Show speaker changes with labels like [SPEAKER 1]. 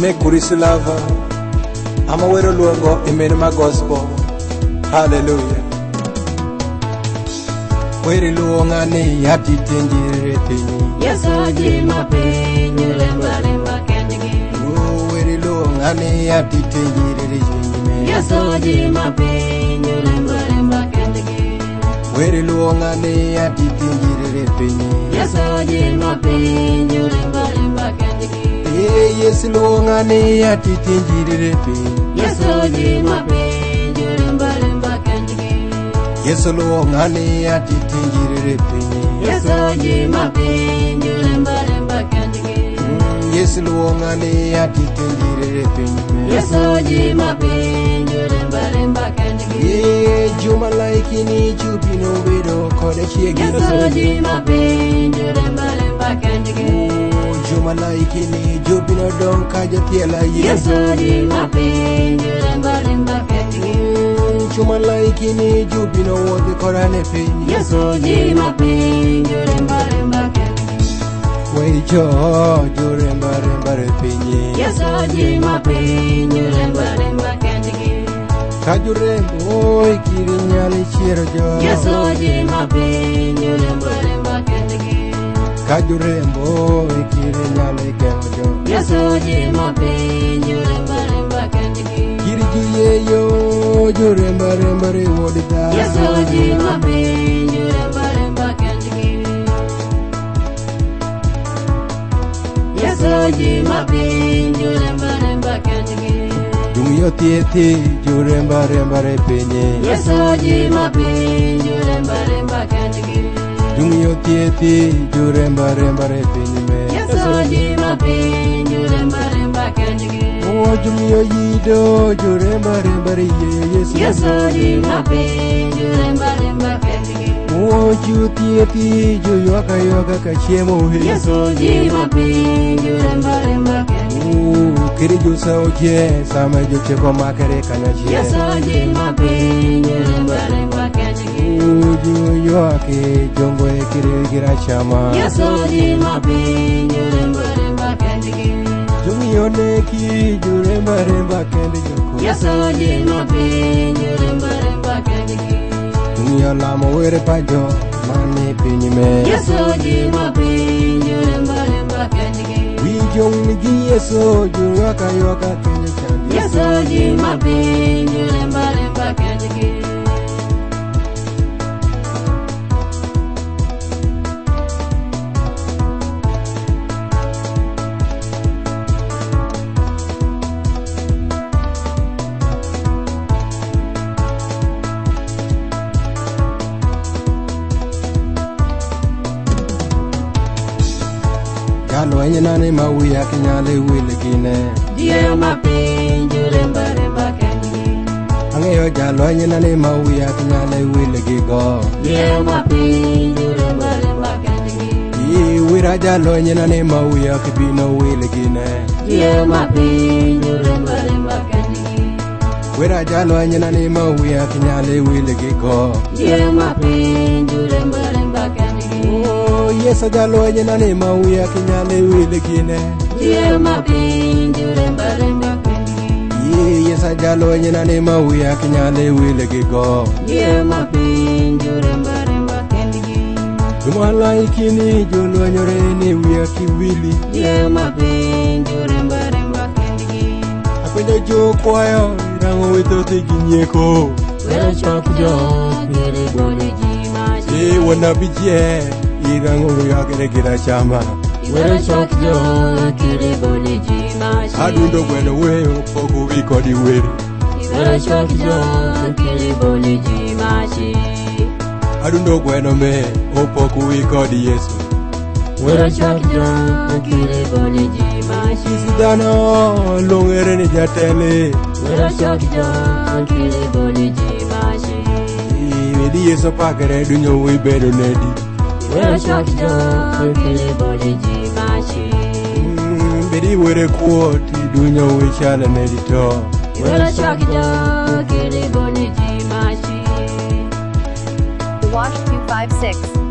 [SPEAKER 1] me kurisilava ama wero luongo imen ma gospel. Hallelujah. Weri luonga ni hati tenjire pinyi.
[SPEAKER 2] Yeso ji ma pinyi lemba lemba kendigi.
[SPEAKER 1] Weri luonga ni hati tenjire pinyi.
[SPEAKER 2] Yeso ji ma pinyi lemba lemba kendigi.
[SPEAKER 1] Weri luonga ni hati tenjire pinyi.
[SPEAKER 2] Yeso ji ma pinyi lemba lemba kendigi.
[SPEAKER 1] Yes luonga ni hati tenjire pinyi.
[SPEAKER 2] Yeso ji ma pinyi lemba lemba kendigi.
[SPEAKER 1] Yes luonga ni hati tenjire pinyi.
[SPEAKER 2] Yeso ji ma pinyi lemba lemba kendigi.
[SPEAKER 1] Yes luonga ni hati tenjire pinyi.
[SPEAKER 2] Yeso ji ma pinyi lemba lemba kendigi.
[SPEAKER 1] Juma like ni chupi no widow kode chiegi.
[SPEAKER 2] Yeso ji ma pinyi lemba lemba kendigi.
[SPEAKER 1] Juma like ni jubi no don kaja tiela ye.
[SPEAKER 2] Yeso ji ma pinyi lemba lemba kendigi.
[SPEAKER 1] Juma like ni jubi no wodi korane pinyi.
[SPEAKER 2] Yeso ji ma pinyi lemba lemba kendigi.
[SPEAKER 1] Wei jo remba remba re pinyi.
[SPEAKER 2] Yeso ji ma pinyi lemba lemba kendigi.
[SPEAKER 1] Kajurembo ikiri nyali chiero jo.
[SPEAKER 2] Yeso ji ma pinyi lemba lemba kendigi.
[SPEAKER 1] Kajurembo ikiri nyali gengo jo.
[SPEAKER 2] Yeso ji ma pinyi lemba lemba kendigi.
[SPEAKER 1] Kiri yo remba remba re wodi da.
[SPEAKER 2] Yeso ji ma pinyi lemba lemba kendigi. Yeso ji ma pinyi lemba lemba kendigi.
[SPEAKER 1] Dumio tieti remba remba re pinyi.
[SPEAKER 2] Yeso ji ma pinyi lemba lemba kendigi.
[SPEAKER 1] Dumio tieti remba remba re pinyi me.
[SPEAKER 2] Yeso ji ma pinyi lemba lemba kendigi.
[SPEAKER 1] Dumio yido remba remba re Yesu.
[SPEAKER 2] Yeso ji ma pinyi lemba lemba kendigi.
[SPEAKER 1] Ju tieti yoka yoka kachiemo he.
[SPEAKER 2] Yeso ji ma pinyi lemba lemba kendigi.
[SPEAKER 1] Kiri jusa oje sama jo cheko makere kanyachi.
[SPEAKER 2] Yeso ji ma pinyi lemba lemba kendigi.
[SPEAKER 1] Ju yoke jongo e kiri gira chama.
[SPEAKER 2] Yeso ji ma pinyi lemba lemba kendigi.
[SPEAKER 1] Dumio neki remba remba kendi joko.
[SPEAKER 2] Yeso ji ma pinyi lemba lemba kendigi.
[SPEAKER 1] Dumio lamo were pajo mani pinyi me.
[SPEAKER 2] Yeso ji ma pinyi lemba lemba kendigi.
[SPEAKER 1] Jong gi Yeso yoka yoka kenyo chandi.
[SPEAKER 2] Yeso ji ma pinyi lemba lemba kendigi.
[SPEAKER 1] Jalo enye nane mawuya kinyale wile gine.
[SPEAKER 2] Diyo ma pinyi lemba lemba kendigi.
[SPEAKER 1] Angeyo jalo enye nane mawuya kinyale wile gigo.
[SPEAKER 2] Diyo ma pinyi lemba lemba kendigi.
[SPEAKER 1] Wira jalo enye nane mawuya kibino wile gine.
[SPEAKER 2] Diyo ma pinyi lemba lemba kendigi.
[SPEAKER 1] Wira jalo enye nane mawuya kinyale wile gigo.
[SPEAKER 2] Diyo ma pinyi lemba lemba kendigi.
[SPEAKER 1] Yes jalo enye nane mawuya kinyale wile gine.
[SPEAKER 2] Diyo ma pinyi lemba lemba kendigi.
[SPEAKER 1] Yes jalo enye nane mawuya kinyale wile gigo.
[SPEAKER 2] Diyo ma pinyi lemba lemba kendigi.
[SPEAKER 1] Dumala ikini jolo nyore ni wiya kiwili.
[SPEAKER 2] Diyo ma pinyi lemba lemba kendigi.
[SPEAKER 1] Apenjo jo kwayo rango wito tegi nyeko.
[SPEAKER 2] Wero chok jo kiri boli ji mashi.
[SPEAKER 1] Wana bijie irango wiya kere gira chama.
[SPEAKER 2] Wero chok jo kiri boli ji mashi.
[SPEAKER 1] Adundo gweno weyo poko wiko di weri.
[SPEAKER 2] Wero chok jo kiri boli ji mashi.
[SPEAKER 1] Adundo gweno me opoko wiko di Yesu.
[SPEAKER 2] Wero chok jo kiri boli ji mashi.
[SPEAKER 1] Sidano longere ni jatele.
[SPEAKER 2] Wero chok jo kiri boli ji mashi.
[SPEAKER 1] Di Yesu pakere dunyo wibedo nedi.
[SPEAKER 2] Wero chok jo kiri boli ji mashi.
[SPEAKER 1] Bedi were kuoti dunyo wichale nedi to.
[SPEAKER 2] Wero chok jo kiri boli ji mashi.
[SPEAKER 3] Wash 256.